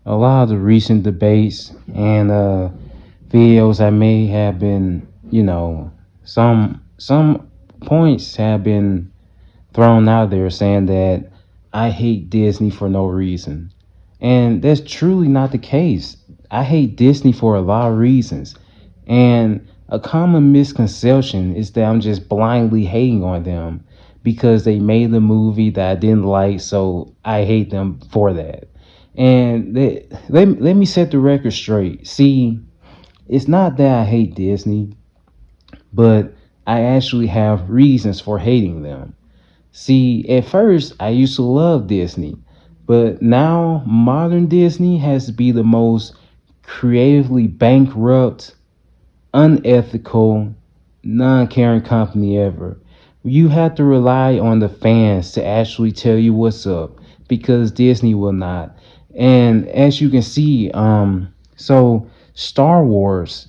a lot of the recent debates and videos I made have been, some points have been thrown out there saying that I hate Disney for no reason. And that's truly not the case. I hate Disney for a lot of reasons. And a common misconception is that I'm just blindly hating on them because they made a movie that I didn't like, so I hate them for that. And let me set the record straight. See, it's not that I hate Disney, but I actually have reasons for hating them. See, at first, I used to love Disney, but now modern Disney has to be the most creatively bankrupt, unethical, non caring company ever. You have to rely on the fans to actually tell you what's up because Disney will not. And as you can see, so Star Wars,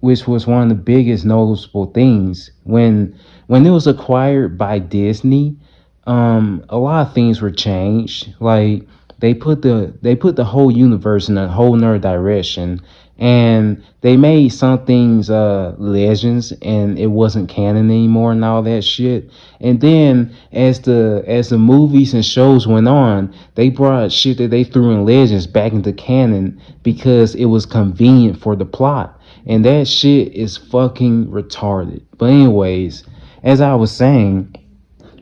which was one of the biggest noticeable things when it was acquired by Disney. A lot of things were changed. Like they put the whole universe in a whole nother direction, and they made some things legends, and it wasn't canon anymore, and all that shit. And then as the movies and shows went on, they brought shit that they threw in legends back into canon because it was convenient for the plot. And that shit is fucking retarded. But anyways, as I was saying,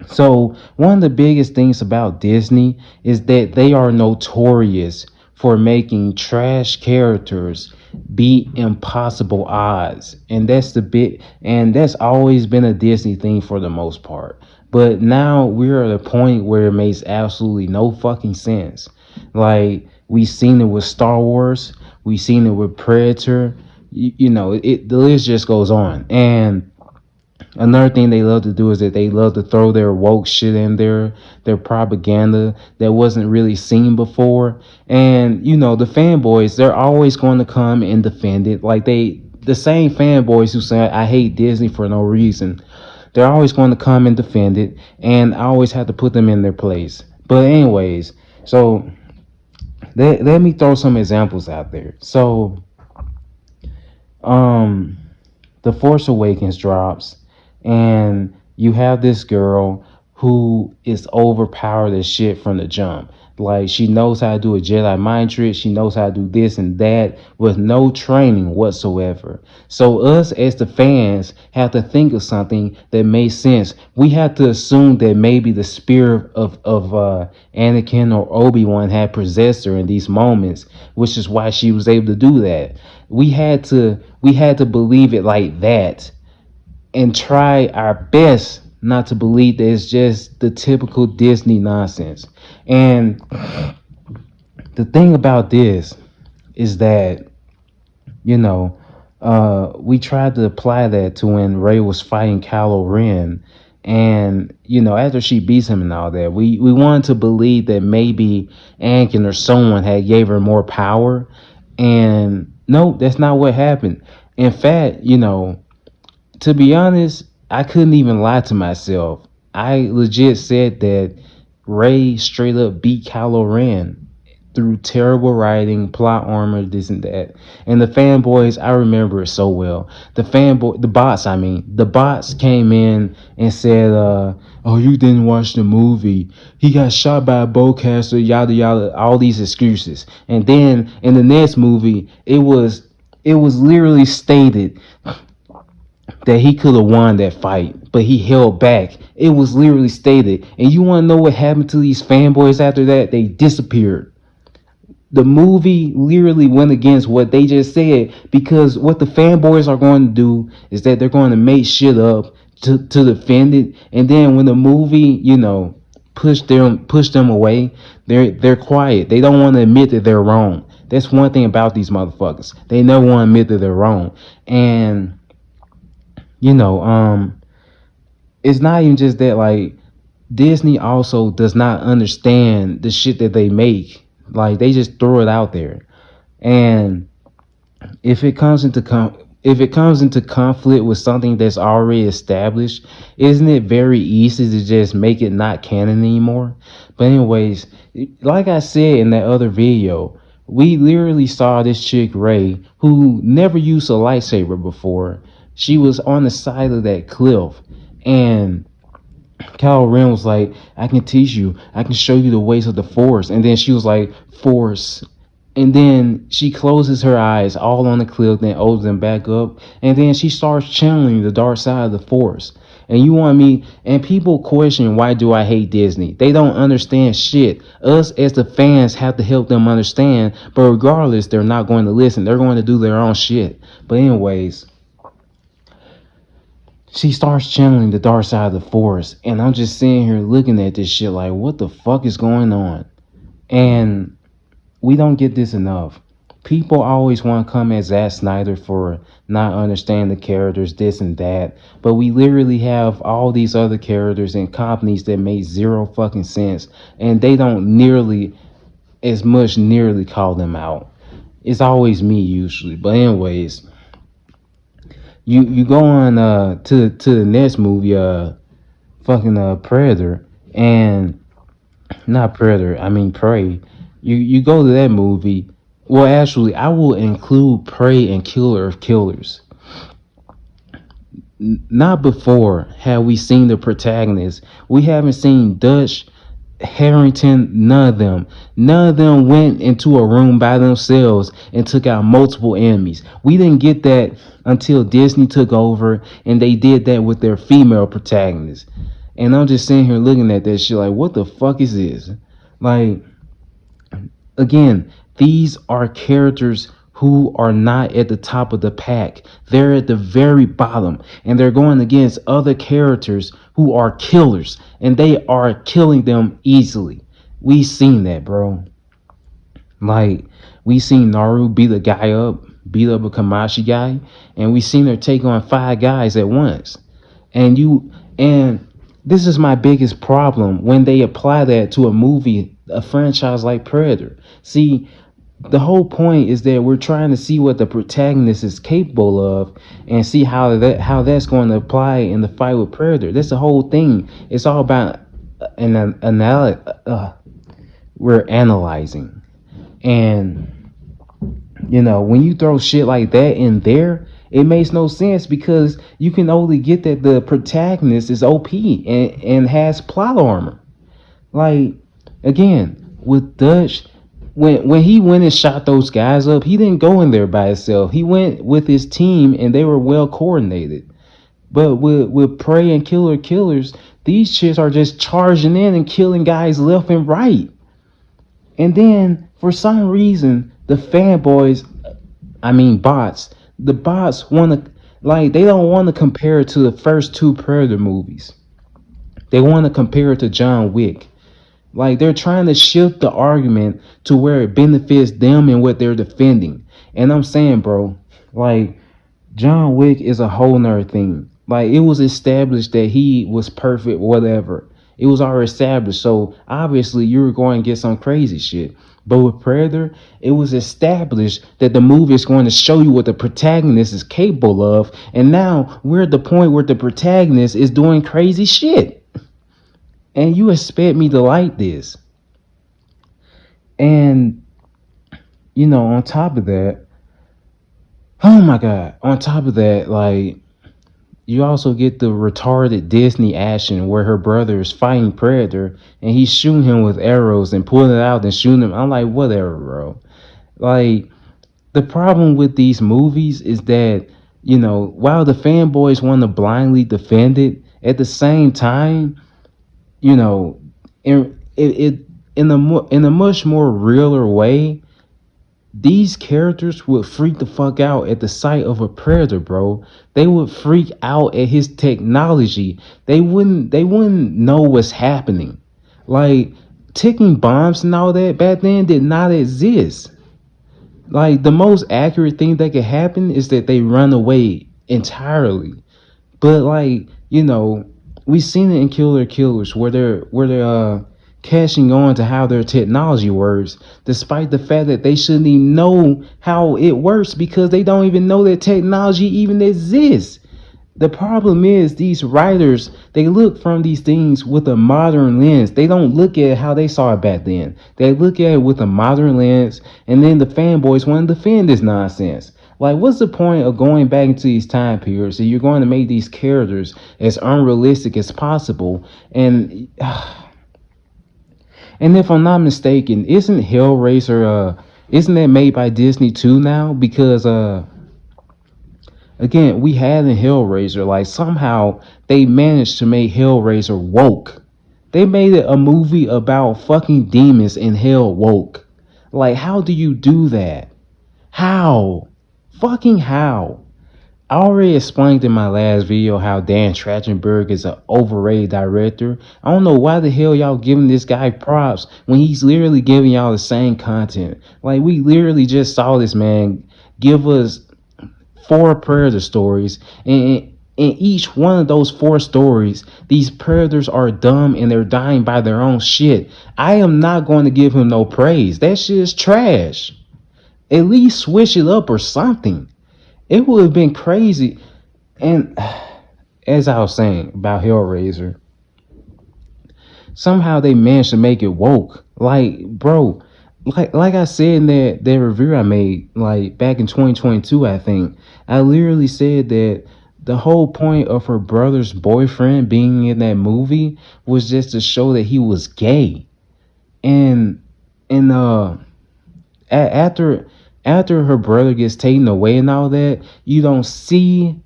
so one of the biggest things about Disney is that they are notorious for making trash characters beat impossible odds. And that's always been a Disney thing for the most part. But now we're at a point where it makes absolutely no fucking sense. Like we've seen it with Star Wars, we've seen it with Predator, the list just goes on. And another thing they love to do is that they love to throw their woke shit in there, their propaganda that wasn't really seen before. And the fanboys, they're always going to come and defend it. Like the same fanboys who say I hate Disney for no reason, they're always going to come and defend it, and I always have to put them in their place. But anyways, so let me throw some examples out there. So um the Force Awakens drops, and you have this girl who is overpowered as shit from the jump. Like she knows how to do a Jedi mind trick, she knows how to do this and that with no training whatsoever. So us as the fans have to think of something that makes sense. We have to assume that maybe the spirit of Anakin or Obi-Wan had possessed her in these moments, which is why she was able to do that. We had to believe it like that and try our best not to believe that it's just the typical Disney nonsense. And the thing about this is that, we tried to apply that to when Rey was fighting Kylo Ren. And, after she beats him and all that, we wanted to believe that maybe Anakin or someone had gave her more power. And no, that's not what happened. In fact, to be honest, I couldn't even lie to myself. I legit said that Ray straight up beat Kylo Ren through terrible writing, plot armor, this and that. And the fanboys, I remember it so well. The bots came in and said, "Oh, you didn't watch the movie. He got shot by a bowcaster, yada yada," all these excuses. And then in the next movie, it was literally stated that he could have won that fight, but he held back. It was literally stated. And you want to know what happened to these fanboys after that? They disappeared. The movie literally went against what they just said, because what the fanboys are going to do is that they're going to make shit up to defend it. And then when the movie, push them away, they're quiet. They don't want to admit that they're wrong. That's one thing about these motherfuckers. They never want to admit that they're wrong. And it's not even just that. Like Disney also does not understand the shit that they make. Like they just throw it out there. And if it comes into conflict with something that's already established, isn't it very easy to just make it not canon anymore? But anyways, like I said in that other video, We literally saw this chick Ray, who never used a lightsaber before. She was on the side of that cliff, and Kylo Ren was like, "I can teach you. I can show you the ways of the Force." And then she was like, "Force." And then she closes her eyes all on the cliff, then opens them back up, and then she starts channeling the dark side of the Force. And you want me? And people question, why do I hate Disney? They don't understand shit. Us as the fans have to help them understand. But regardless, they're not going to listen. They're going to do their own shit. But anyways, she starts channeling the dark side of the Force, and I'm just sitting here looking at this shit like, what the fuck is going on? And we don't get this enough. People always want to come at Zack Snyder for not understanding the characters, this and that. But we literally have all these other characters and companies that make zero fucking sense. And they don't nearly as much nearly call them out. It's always me usually. But anyways, you go on to the next movie, fucking Predator, and not Predator, I mean Prey. You go to that movie. Well, actually, I will include Prey and Killer of Killers. Not before have we seen the protagonist. We haven't seen Dutch, Harrington, none of them. None of them went into a room by themselves and took out multiple enemies. We didn't get that until Disney took over, and they did that with their female protagonists. And I'm just sitting here looking at that shit like, what the fuck is this? Like, again, these are characters who are not at the top of the pack. They're at the very bottom, and they're going against other characters who are killers, and they are killing them easily. We seen that, bro. Like, we seen Naru beat a guy up, beat up a Kamashi guy, and we seen her take on 5 guys at once. And this is my biggest problem when they apply that to a movie, a franchise like Predator. See, the whole point is that we're trying to see what the protagonist is capable of and see how that's going to apply in the fight with Predator. That's the whole thing. It's all about we're analyzing. And when you throw shit like that in there, it makes no sense because you can only get that the protagonist is OP and has plot armor. Like, again, with Dutch, when he went and shot those guys up, he didn't go in there by himself. He went with his team, and they were well coordinated. But with Prey and Killers, these shits are just charging in and killing guys left and right. And then, for some reason, the fanboys, I mean bots, the bots want to, like, they don't want to compare it to the first 2 Predator movies. They want to compare it to John Wick. Like, they're trying to shift the argument to where it benefits them and what they're defending. And I'm saying, bro, like, John Wick is a whole nother thing. Like, it was established that he was perfect, whatever. It was already established. So, obviously, you were going to get some crazy shit. But with Predator, it was established that the movie is going to show you what the protagonist is capable of. And now we're at the point where the protagonist is doing crazy shit. And you expect me to like this. And, on top of that, oh my God, on top of that, like, you also get the retarded Disney action where her brother is fighting Predator and he's shooting him with arrows and pulling it out and shooting him. I'm like, whatever, bro. Like, the problem with these movies is that, while the fanboys want to blindly defend it, at the same time, in a much more realer way, these characters would freak the fuck out at the sight of a Predator, bro. They would freak out at his technology. They wouldn't know what's happening. Like, ticking bombs and all that back then did not exist. Like, the most accurate thing that could happen is that they run away entirely. But, like, we've seen it in Killers where they're catching on to how their technology works, despite the fact that they shouldn't even know how it works because they don't even know that technology even exists. The problem is these writers, they look from these things with a modern lens. They don't look at how they saw it back then. They look at it with a modern lens, and then the fanboys want to defend this nonsense. Like, what's the point of going back into these time periods? And you're going to make these characters as unrealistic as possible. And if I'm not mistaken, isn't Hellraiser isn't that made by Disney too now? Because again, we had in Hellraiser, like somehow they managed to make Hellraiser woke. They made it a movie about fucking demons in hell woke. Like, how do you do that? How? Fucking how? I already explained in my last video how Dan Trachtenberg is an overrated director. I don't know why the hell y'all giving this guy props when he's literally giving y'all the same content. Like, we literally just saw this man give us 4 predator stories, and in each one of those 4 stories, these predators are dumb and they're dying by their own shit. I am not going to give him no praise. That shit is trash. At least switch it up or something. It would have been crazy. And as I was saying about Hellraiser, somehow they managed to make it woke. Like, bro, like I said in that review I made, like back in 2022, I think, I literally said that the whole point of her brother's boyfriend being in that movie was just to show that he was gay. And after her brother gets taken away and all that, you don't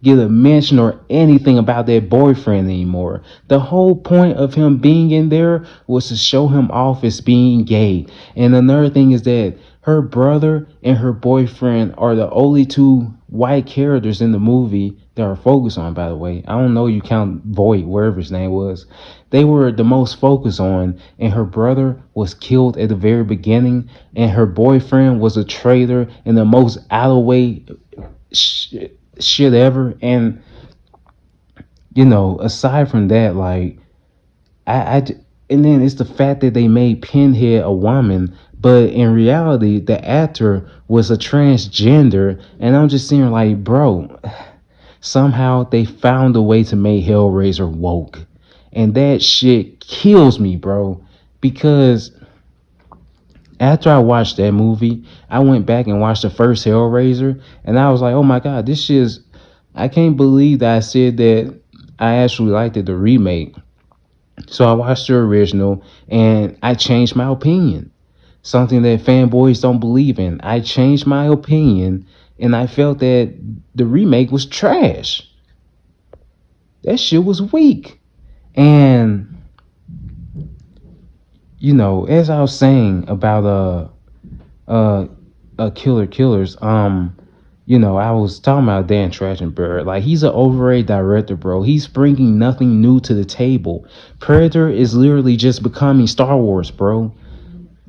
get a mention or anything about that boyfriend anymore. The whole point of him being in there was to show him off as being gay. And another thing is that her brother and her boyfriend are the only 2 white characters in the movie that are focused on, by the way. I don't know, you count Voight, wherever his name was. They were the most focused on, and her brother was killed at the very beginning, and her boyfriend was a traitor and the most out of the way shit ever. And aside from that, like, and then it's the fact that they made Pinhead a woman, but in reality the actor was a transgender. And I'm just saying, like, bro, somehow they found a way to make Hellraiser woke, and that shit kills me, bro. Because after I watched that movie, I went back and watched the first Hellraiser, and I was like, oh my god, this shit is, I can't believe that I said that I actually liked it, the remake. So I watched the original and I changed my opinion. Something that fanboys don't believe in. I changed my opinion and I felt that the remake was trash. That shit was weak. And as I was saying about Killers, I was talking about Dan Trachtenberg. Like, he's an overrated director, bro. He's bringing nothing new to the table. Predator is literally just becoming Star Wars, bro.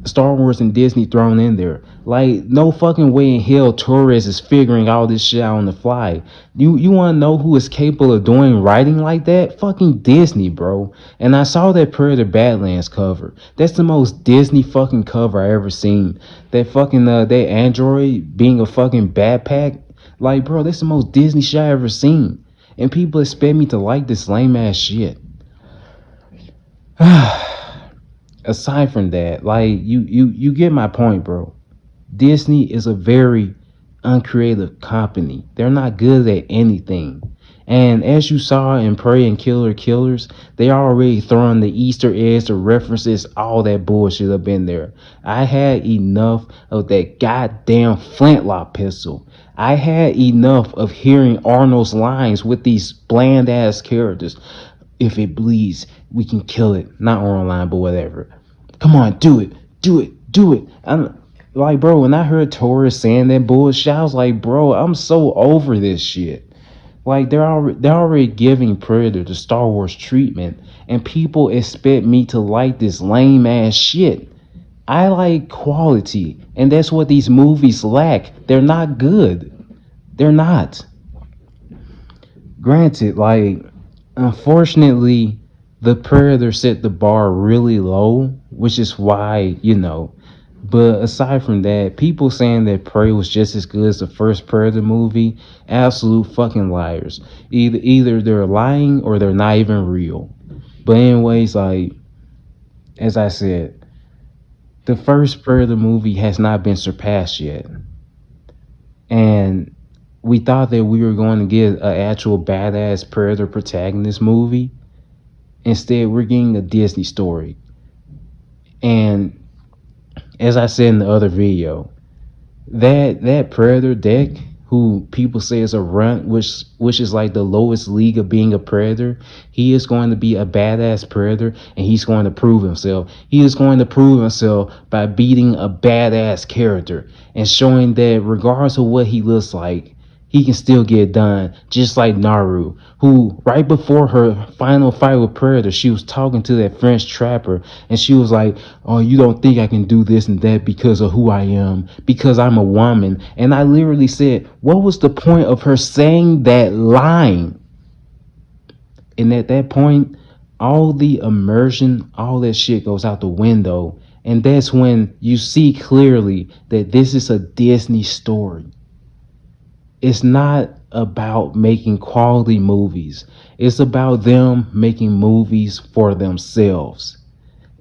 Star Wars and Disney thrown in there. Like, no fucking way in hell Torres is figuring all this shit out on the fly. You want to know who is capable of doing writing like that? Fucking Disney, bro. And I saw that Predator Badlands cover. That's the most Disney fucking cover I ever seen. That fucking that android being a fucking backpack. Like, bro, that's the most Disney shit I ever seen. And people expect me to like this lame ass shit. Aside from that, like, you get my point, bro. Disney is a very uncreative company. They're not good at anything. And as you saw in Prey and Killers, they already throwing the Easter eggs, the references, all that bullshit up in there. I had enough of that goddamn flintlock pistol. I had enough of hearing Arnold's lines with these bland ass characters. If it bleeds, we can kill it. Not Arnold line, but whatever. Come on, do it. I'm like, bro, when I heard Torres saying that bullshit, I was like, bro, I'm so over this shit. Like, they're already giving Predator the Star Wars treatment, and people expect me to like this lame ass shit. I like quality, and that's what these movies lack. They're not good. They're not. Granted, like, unfortunately, the Predator set the bar really low, which is why, But aside from that, people saying that Prey was just as good as the first Predator movie, absolute fucking liars. Either they're lying or they're not even real. But anyways, like as I said, the first Predator movie has not been surpassed yet. And we thought that we were going to get an actual badass Predator protagonist movie. Instead, we're getting a Disney story. And as I said in the other video, that Predator deck, who people say is a runt, which is like the lowest league of being a Predator, he is going to be a badass Predator, and he's going to prove himself. He is going to prove himself by beating a badass character and showing that regardless of what he looks like, he can still get done, just like Naru, who right before her final fight with Predator, she was talking to that French trapper, and she was like, "Oh, you don't think I can do this and that because of who I am, because I'm a woman." And I literally said, what was the point of her saying that line? And at that point, all the immersion, all that shit goes out the window. And that's when you see clearly that this is a Disney story. It's not about making quality movies. It's about them making movies for themselves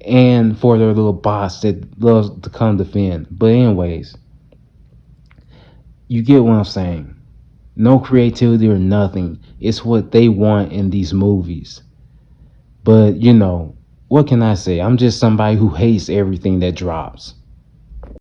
and for their little boss that loves to come defend. But anyways, you get what I'm saying. No creativity or nothing. It's what they want in these movies. But what can I say? I'm just somebody who hates everything that drops.